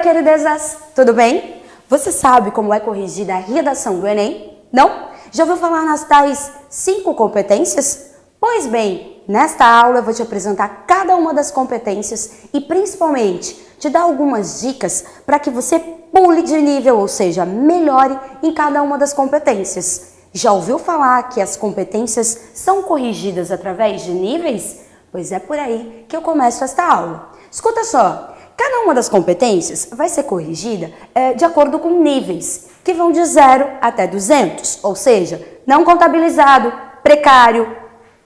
queridezas! Tudo bem? Você sabe como é corrigida a redação do Enem? Não? Já ouviu falar nas tais 5 competências? Pois bem, nesta aula eu vou te apresentar cada uma das competências e principalmente te dar algumas dicas para que você pule de nível, ou seja, melhore em cada uma das competências. Já ouviu falar que as competências são corrigidas através de níveis? Pois é por aí que eu começo esta aula. Escuta só! Cada uma das competências vai ser corrigida de acordo com níveis, que vão de 0 até 200, ou seja, não contabilizado, precário,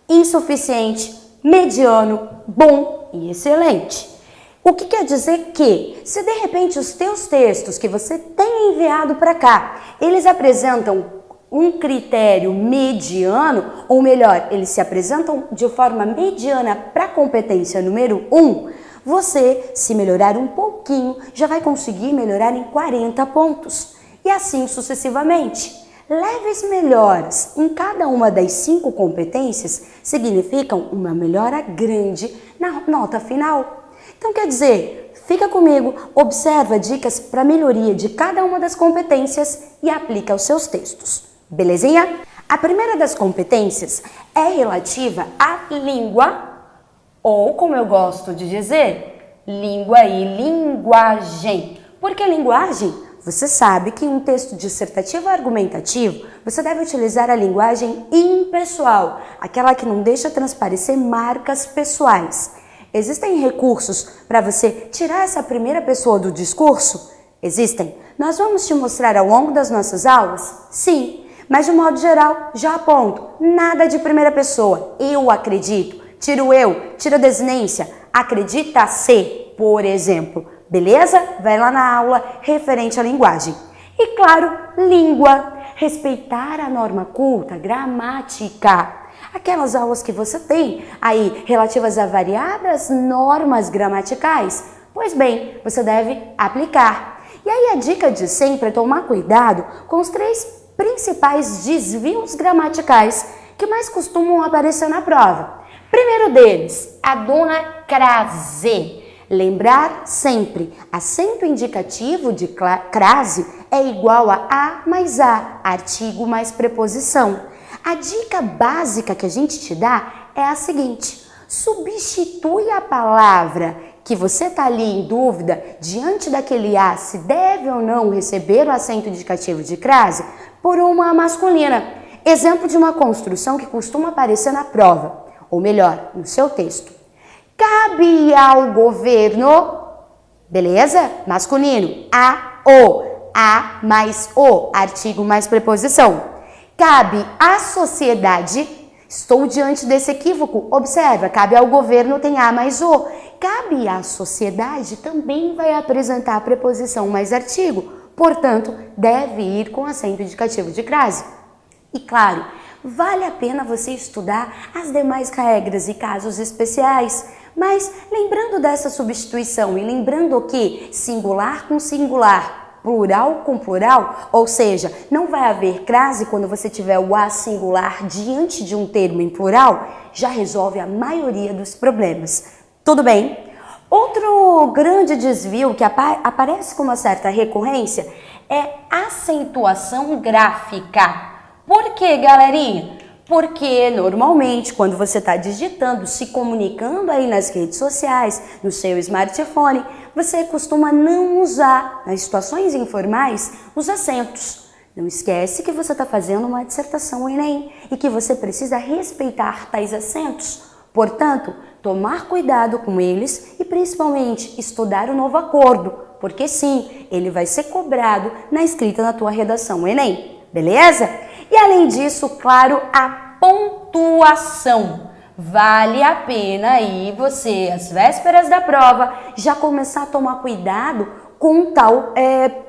insuficiente, mediano, bom e excelente. O que quer dizer que, se de repente os teus textos que você tem enviado para cá, eles apresentam um critério mediano, ou melhor, eles se apresentam de forma mediana para a competência número 1, você, se melhorar um pouquinho, já vai conseguir melhorar em 40 pontos. E assim sucessivamente. Leves melhoras em cada uma das 5 competências significam uma melhora grande na nota final. Então quer dizer, fica comigo, observa dicas para melhoria de cada uma das competências e aplica aos seus textos. Belezinha? A primeira das competências é relativa à língua, ou, como eu gosto de dizer, língua e linguagem. Por que linguagem? Você sabe que em um texto dissertativo argumentativo, você deve utilizar a linguagem impessoal, aquela que não deixa transparecer marcas pessoais. Existem recursos para você tirar essa primeira pessoa do discurso? Existem. Nós vamos te mostrar ao longo das nossas aulas? Sim. Mas de modo geral, já aponto, nada de primeira pessoa. Eu acredito. Tira o eu, tira a desinência, acredita-se, por exemplo. Beleza? Vai lá na aula referente à linguagem. E claro, língua. Respeitar a norma culta, gramática. Aquelas aulas que você tem aí relativas a variadas normas gramaticais. Pois bem, você deve aplicar. E aí a dica de sempre é tomar cuidado com os 3 principais desvios gramaticais que mais costumam aparecer na prova. Primeiro deles, a dona crase. Lembrar sempre, acento indicativo de crase é igual a mais a, artigo mais preposição. A dica básica que a gente te dá é a seguinte: substitui a palavra que você está ali em dúvida diante daquele a se deve ou não receber o acento indicativo de crase por uma masculina. Exemplo de uma construção que costuma aparecer na prova, ou melhor, no seu texto. Cabe ao governo, beleza? Masculino, a mais o, artigo mais preposição. Cabe à sociedade, estou diante desse equívoco, observa, cabe ao governo tem a mais o. Cabe à sociedade também vai apresentar a preposição mais artigo, portanto, deve ir com acento indicativo de crase. E claro, vale a pena você estudar as demais regras e casos especiais, mas lembrando dessa substituição e lembrando que singular com singular, plural com plural, ou seja, não vai haver crase quando você tiver o a singular diante de um termo em plural, já resolve a maioria dos problemas. Tudo bem? Outro grande desvio que aparece com uma certa recorrência é acentuação gráfica. Por quê, galerinha? Porque normalmente quando você está digitando, se comunicando aí nas redes sociais, no seu smartphone, você costuma não usar, nas situações informais, os acentos. Não esquece que você está fazendo uma dissertação Enem e que você precisa respeitar tais acentos. Portanto, tomar cuidado com eles e principalmente estudar o novo acordo, porque sim, ele vai ser cobrado na escrita na tua redação Enem, beleza? E além disso, claro, a pontuação. Vale a pena aí você, às vésperas da prova, já começar a tomar cuidado com tal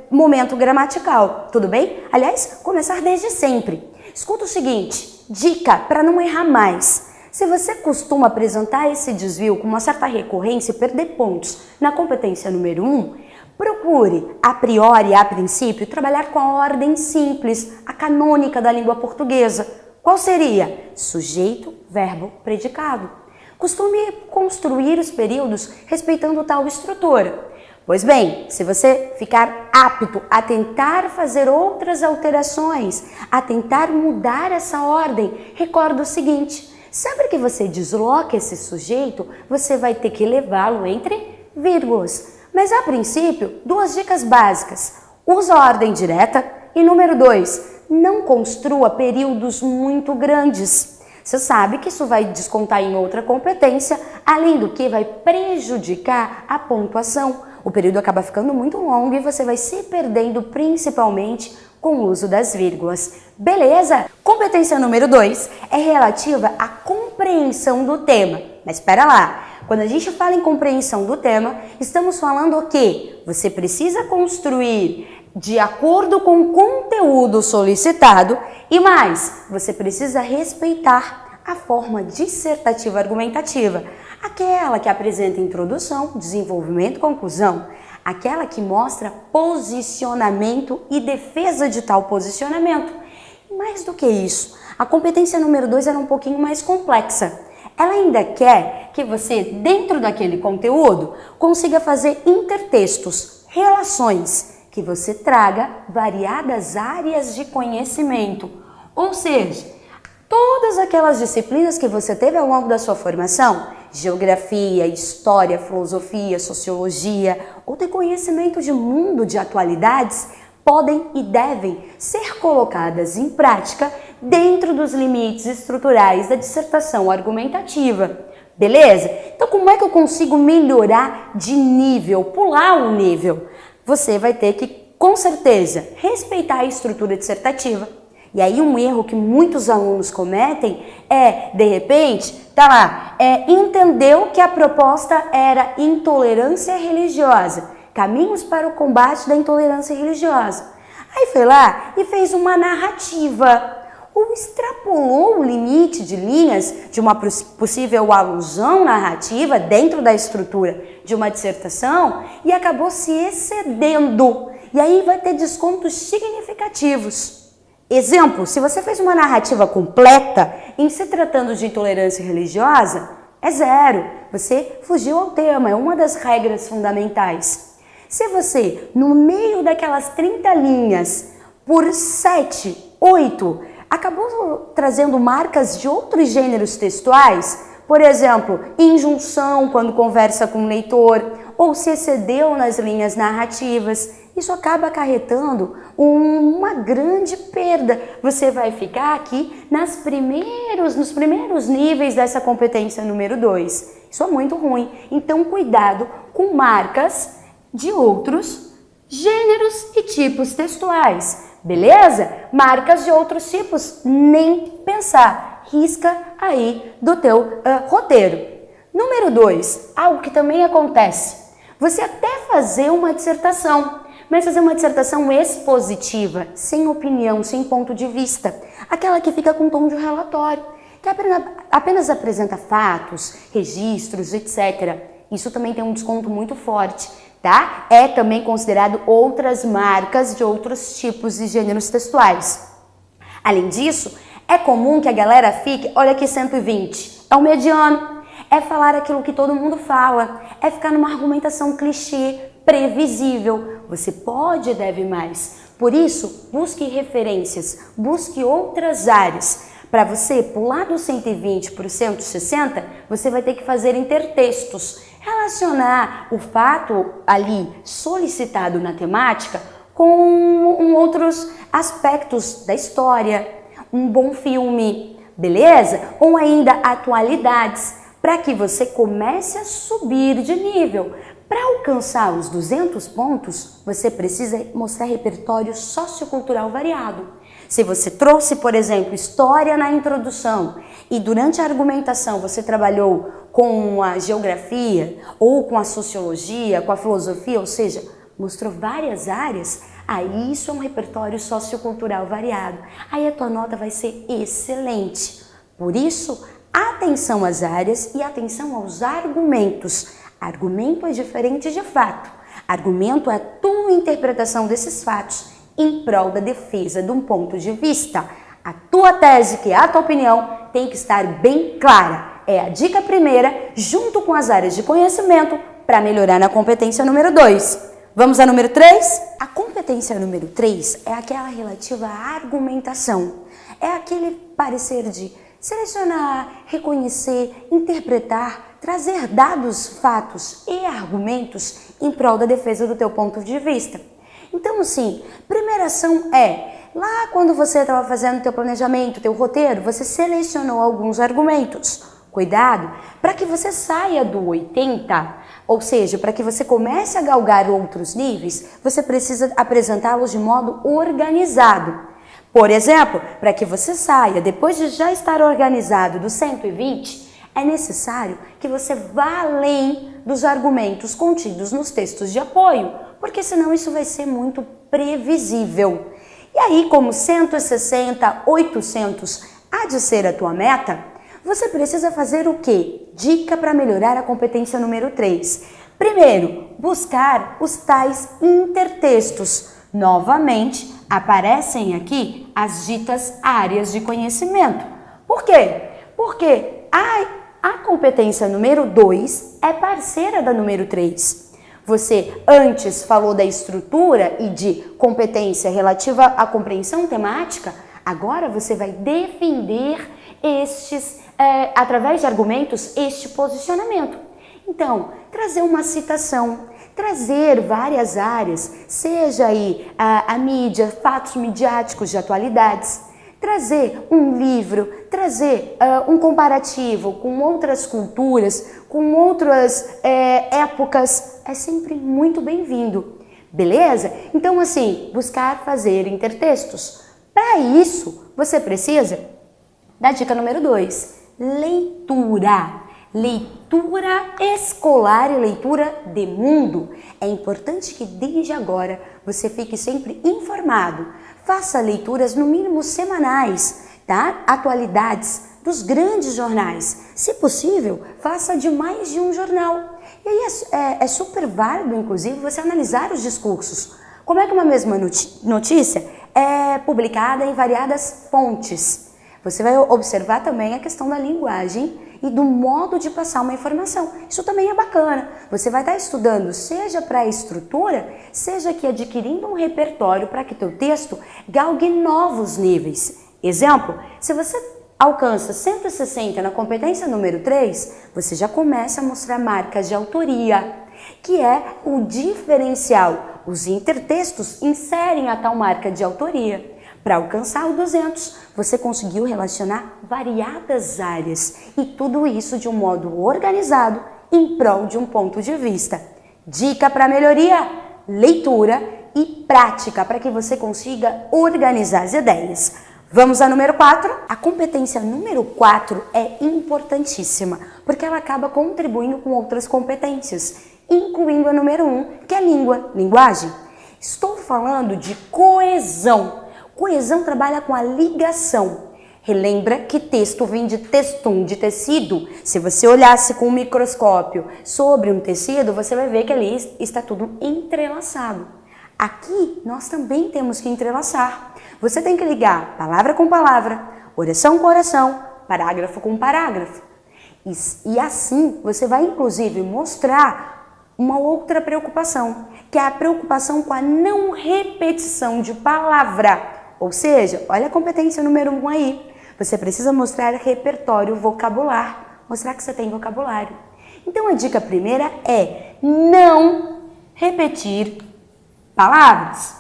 momento gramatical, tudo bem? Aliás, começar desde sempre. Escuta o seguinte, dica para não errar mais. Se você costuma apresentar esse desvio com uma certa recorrência e perder pontos na competência número 1, procure, a priori, a princípio, trabalhar com a ordem simples, a canônica da língua portuguesa. Qual seria? Sujeito, verbo, predicado. Costume construir os períodos respeitando tal estrutura. Pois bem, se você ficar apto a tentar fazer outras alterações, a tentar mudar essa ordem, recorda o seguinte: sempre que você desloca esse sujeito, você vai ter que levá-lo entre vírgulas. Mas a princípio, duas dicas básicas: usa a ordem direta e número 2, não construa períodos muito grandes. Você sabe que isso vai descontar em outra competência, além do que vai prejudicar a pontuação. O período acaba ficando muito longo e você vai se perdendo principalmente com o uso das vírgulas. Beleza? Competência número 2 é relativa à compreensão do tema. Mas espera lá, quando a gente fala em compreensão do tema, estamos falando o quê? Você precisa construir de acordo com o conteúdo solicitado e mais, você precisa respeitar a forma dissertativa argumentativa, aquela que apresenta introdução, desenvolvimento e conclusão, aquela que mostra posicionamento e defesa de tal posicionamento. Mais do que isso, a competência número 2 era um pouquinho mais complexa. Ela ainda quer que você, dentro daquele conteúdo, consiga fazer intertextos, relações, que você traga variadas áreas de conhecimento. Ou seja, todas aquelas disciplinas que você teve ao longo da sua formação, geografia, história, filosofia, sociologia, ou ter conhecimento de mundo de atualidades, podem e devem ser colocadas em prática dentro dos limites estruturais da dissertação argumentativa. Beleza? Então, como é que eu consigo melhorar de nível, pular um nível? Você vai ter que, com certeza, respeitar a estrutura dissertativa. E aí um erro que muitos alunos cometem é, de repente, entendeu que a proposta era intolerância religiosa, caminhos para o combate da intolerância religiosa. Aí foi lá e fez uma narrativa, ou extrapolou o limite de linhas de uma possível alusão narrativa dentro da estrutura de uma dissertação e acabou se excedendo. E aí vai ter descontos significativos. Exemplo, se você fez uma narrativa completa em se tratando de intolerância religiosa, é 0. Você fugiu ao tema, é uma das regras fundamentais. Se você, no meio daquelas 30 linhas, por 7, 8, acabou trazendo marcas de outros gêneros textuais, por exemplo, injunção quando conversa com o leitor, ou se excedeu nas linhas narrativas, isso acaba acarretando uma grande perda. Você vai ficar aqui nos primeiros níveis dessa competência número 2. Isso é muito ruim. Então, cuidado com marcas de outros gêneros e tipos textuais. Beleza? Marcas de outros tipos, nem pensar. Risca aí do teu roteiro. Número 2, algo que também acontece. Você até fazer uma dissertação, mas fazer uma dissertação expositiva, sem opinião, sem ponto de vista. Aquela que fica com tom de relatório, que apenas apresenta fatos, registros, etc. Isso também tem um desconto muito forte. Tá? É também considerado outras marcas de outros tipos e gêneros textuais. Além disso, é comum que a galera fique, olha aqui 120, é o mediano, é falar aquilo que todo mundo fala, é ficar numa argumentação clichê, previsível. Você pode e deve mais. Por isso, busque referências, busque outras áreas. Para você pular do 120 para o 160, você vai ter que fazer intertextos. Relacionar o fato ali solicitado na temática com outros aspectos da história, um bom filme, beleza? Ou ainda atualidades, para que você comece a subir de nível. Para alcançar os 200 pontos, você precisa mostrar repertório sociocultural variado. Se você trouxe, por exemplo, história na introdução e durante a argumentação você trabalhou com a geografia ou com a sociologia, com a filosofia, ou seja, mostrou várias áreas, aí isso é um repertório sociocultural variado. Aí a tua nota vai ser excelente. Por isso, atenção às áreas e atenção aos argumentos. Argumento é diferente de fato. Argumento é a tua interpretação desses fatos em prol da defesa de um ponto de vista. A tua tese, que é a tua opinião, tem que estar bem clara. É a dica primeira, junto com as áreas de conhecimento, para melhorar na competência número 2. Vamos à número 3? A competência número 3 é aquela relativa à argumentação. É aquele parecer de selecionar, reconhecer, interpretar, trazer dados, fatos e argumentos em prol da defesa do teu ponto de vista. Então, assim, primeira ação lá quando você estava fazendo teu planejamento, teu roteiro, você selecionou alguns argumentos. Cuidado para que você saia do 80, ou seja, para que você comece a galgar outros níveis, você precisa apresentá-los de modo organizado. Por exemplo, para que você saia, depois de já estar organizado do 120, é necessário que você vá além dos argumentos contidos nos textos de apoio, porque senão isso vai ser muito previsível. E aí, como 160, 800 há de ser a tua meta, você precisa fazer o quê? Dica para melhorar a competência número 3. Primeiro, buscar os tais intertextos. Novamente, aparecem aqui as ditas áreas de conhecimento. Por quê? Porque a competência número 2 é parceira da número 3. Você antes falou da estrutura e de competência relativa à compreensão temática, agora você vai defender através de argumentos, este posicionamento. Então, trazer uma citação, trazer várias áreas, seja aí a mídia, fatos midiáticos de atualidades, trazer um livro, trazer um comparativo com outras culturas, com outras épocas, é sempre muito bem-vindo, beleza? Então, assim, buscar fazer intertextos. Para isso, você precisa da dica número 2, leitura. Leitura escolar e leitura de mundo. É importante que desde agora você fique sempre informado. Faça leituras no mínimo semanais, tá? Atualidades dos grandes jornais. Se possível, faça de mais de um jornal. E aí é super válido, inclusive, você analisar os discursos. Como é que uma mesma notícia é publicada em variadas fontes? Você vai observar também a questão da linguagem e do modo de passar uma informação. Isso também é bacana. Você vai estar estudando, seja para a estrutura, seja que adquirindo um repertório para que teu texto galgue novos níveis. Exemplo, se você alcança 160 na competência número 3, você já começa a mostrar marcas de autoria, que é o diferencial. Os intertextos inserem a tal marca de autoria. Para alcançar o 200, você conseguiu relacionar variadas áreas e tudo isso de um modo organizado em prol de um ponto de vista. Dica para melhoria: leitura e prática para que você consiga organizar as ideias. Vamos à número 4? A competência número 4 é importantíssima porque ela acaba contribuindo com outras competências, incluindo a número 1, que é linguagem. Estou falando de coesão. Coesão trabalha com a ligação. Relembra que texto vem de textum, de tecido. Se você olhasse com um microscópio sobre um tecido, você vai ver que ali está tudo entrelaçado. Aqui, nós também temos que entrelaçar. Você tem que ligar palavra com palavra, oração com oração, parágrafo com parágrafo. E assim, você vai inclusive mostrar uma outra preocupação, que é a preocupação com a não repetição de palavra. Ou seja, olha a competência número 1 aí. Você precisa mostrar repertório vocabular, mostrar que você tem vocabulário. Então a dica primeira é não repetir palavras.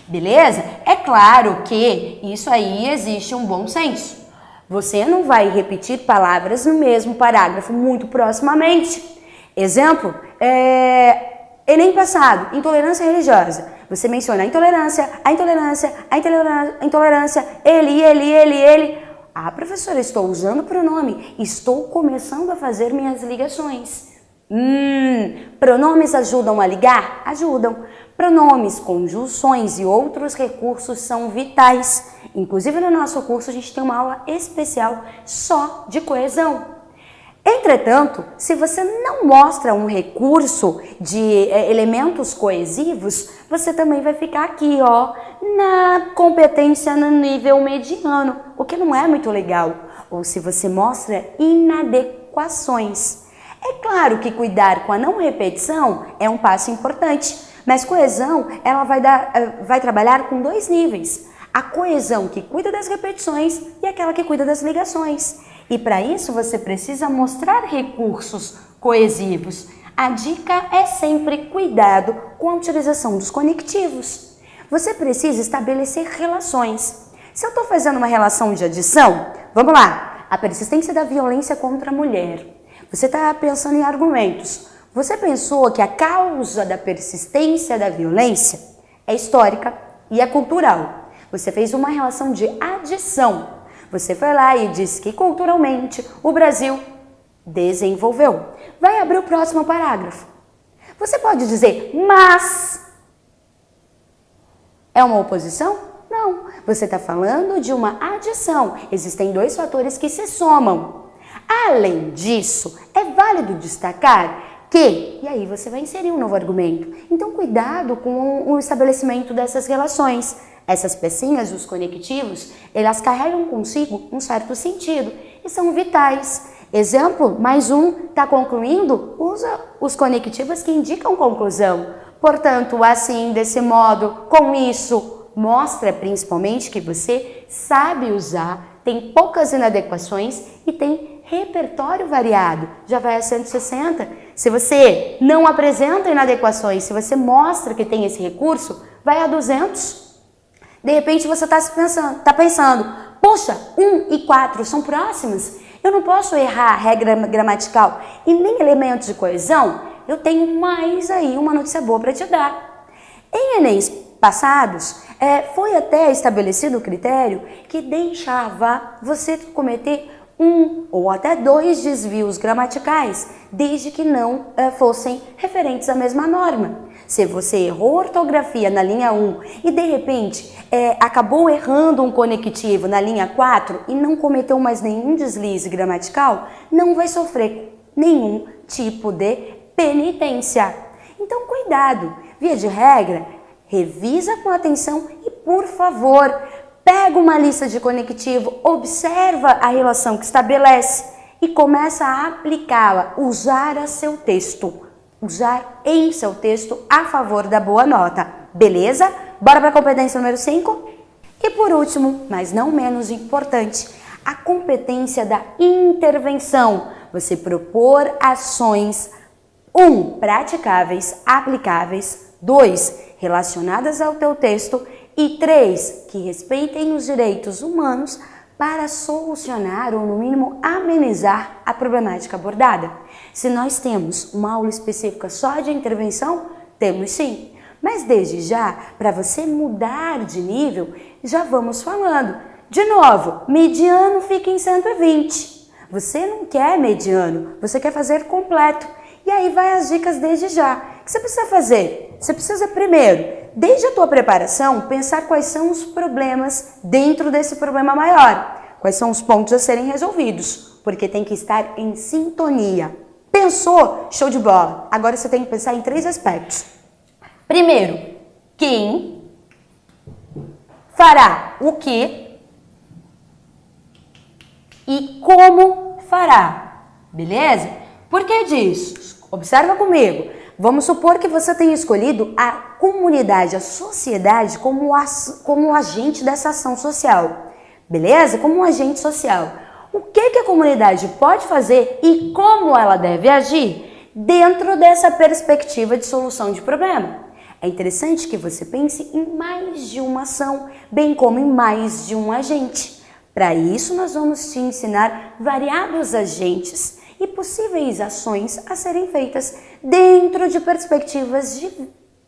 Beleza? É claro que isso aí existe um bom senso. Você não vai repetir palavras no mesmo parágrafo muito proximamente. Exemplo, Enem passado, intolerância religiosa. Você menciona a intolerância, ele. Ah, professora, estou usando o pronome, estou começando a fazer minhas ligações. Pronomes ajudam a ligar? Ajudam. Pronomes, conjunções e outros recursos são vitais. Inclusive no nosso curso a gente tem uma aula especial só de coesão. Entretanto, se você não mostra um recurso de elementos coesivos, você também vai ficar aqui, na competência no nível mediano, o que não é muito legal. Ou se você mostra inadequações. É claro que cuidar com a não repetição é um passo importante, mas coesão ela vai trabalhar com 2 níveis. A coesão que cuida das repetições e aquela que cuida das ligações. E para isso você precisa mostrar recursos coesivos. A dica é sempre cuidado com a utilização dos conectivos. Você precisa estabelecer relações. Se eu estou fazendo uma relação de adição, vamos lá, a persistência da violência contra a mulher. Você está pensando em argumentos. Você pensou que a causa da persistência da violência é histórica e é cultural. Você fez uma relação de adição. Você foi lá e disse que culturalmente o Brasil desenvolveu. Vai abrir o próximo parágrafo. Você pode dizer, mas é uma oposição? Não. Você está falando de uma adição. Existem 2 fatores que se somam. Além disso, é válido destacar que, e aí você vai inserir um novo argumento. Então, cuidado com o estabelecimento dessas relações. Essas pecinhas, os conectivos, elas carregam consigo um certo sentido e são vitais. Exemplo, mais um, está concluindo, usa os conectivos que indicam conclusão. Portanto, assim, desse modo, com isso, mostra principalmente que você sabe usar, tem poucas inadequações e tem repertório variado. Já vai a 160. Se você não apresenta inadequações, se você mostra que tem esse recurso, vai a 200. De repente você está pensando, poxa, 1 e 4 são próximas, eu não posso errar a regra gramatical e nem elementos de coesão, eu tenho mais aí uma notícia boa para te dar. Em Enems passados, foi até estabelecido o critério que deixava você cometer 1 ou até 2 desvios gramaticais, desde que não fossem referentes à mesma norma. Se você errou ortografia na linha 1 e de repente acabou errando um conectivo na linha 4 e não cometeu mais nenhum deslize gramatical, não vai sofrer nenhum tipo de penitência. Então, cuidado! Via de regra, revisa com atenção e, por favor, pega uma lista de conectivo, observa a relação que estabelece e começa a aplicá-la, usar a seu texto. Usar em seu texto a favor da boa nota. Beleza? Bora para a competência número 5? E por último, mas não menos importante, a competência da intervenção. Você propor ações 1. Praticáveis, aplicáveis. 2. Relacionadas ao teu texto. E 3. Que respeitem os direitos humanos para solucionar ou, no mínimo, amenizar a problemática abordada. Se nós temos uma aula específica só de intervenção, temos sim. Mas desde já, para você mudar de nível, já vamos falando. De novo, mediano fica em 120. Você não quer mediano, você quer fazer completo. E aí vai as dicas desde já. O que você precisa fazer? Você precisa primeiro, desde a tua preparação, pensar quais são os problemas dentro desse problema maior. Quais são os pontos a serem resolvidos, porque tem que estar em sintonia. Pensou? Show de bola! Agora você tem que pensar em 3 aspectos. Primeiro, quem fará o quê e como fará, beleza? Por que disso? Observa comigo. Vamos supor que você tenha escolhido a comunidade, a sociedade como agente dessa ação social, beleza? Como um agente social. O que a comunidade pode fazer e como ela deve agir dentro dessa perspectiva de solução de problema? É interessante que você pense em mais de uma ação, bem como em mais de um agente. Para isso, nós vamos te ensinar variados agentes e possíveis ações a serem feitas dentro de perspectivas de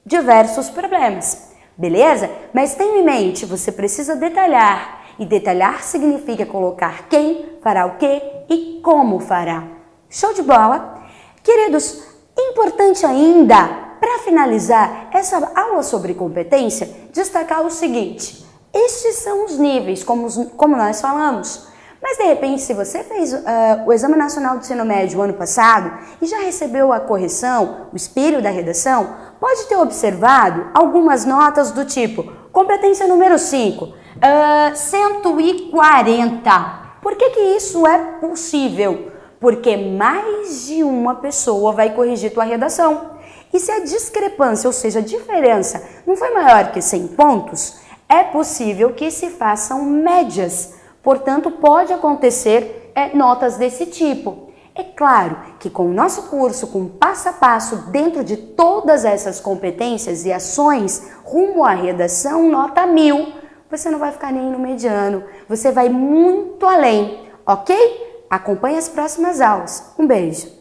diversos problemas, beleza? Mas tenha em mente, você precisa detalhar, e detalhar significa colocar quem fará o quê e como fará. Show de bola? Queridos, importante ainda, para finalizar essa aula sobre competência, destacar o seguinte: estes são os níveis, como nós falamos. Mas de repente, se você fez o Exame Nacional do Ensino Médio ano passado e já recebeu a correção, o espelho da redação, pode ter observado algumas notas do tipo competência número 5, 140. Por que isso é possível? porque mais de uma pessoa vai corrigir tua redação. E se a discrepância, ou seja, a diferença, não foi maior que 100 pontos, é possível que se façam médias. Portanto, pode acontecer notas desse tipo. É claro que com o nosso curso, com passo a passo, dentro de todas essas competências e ações, rumo à redação nota 1000, você não vai ficar nem no mediano, você vai muito além, ok? Acompanhe as próximas aulas. Um beijo!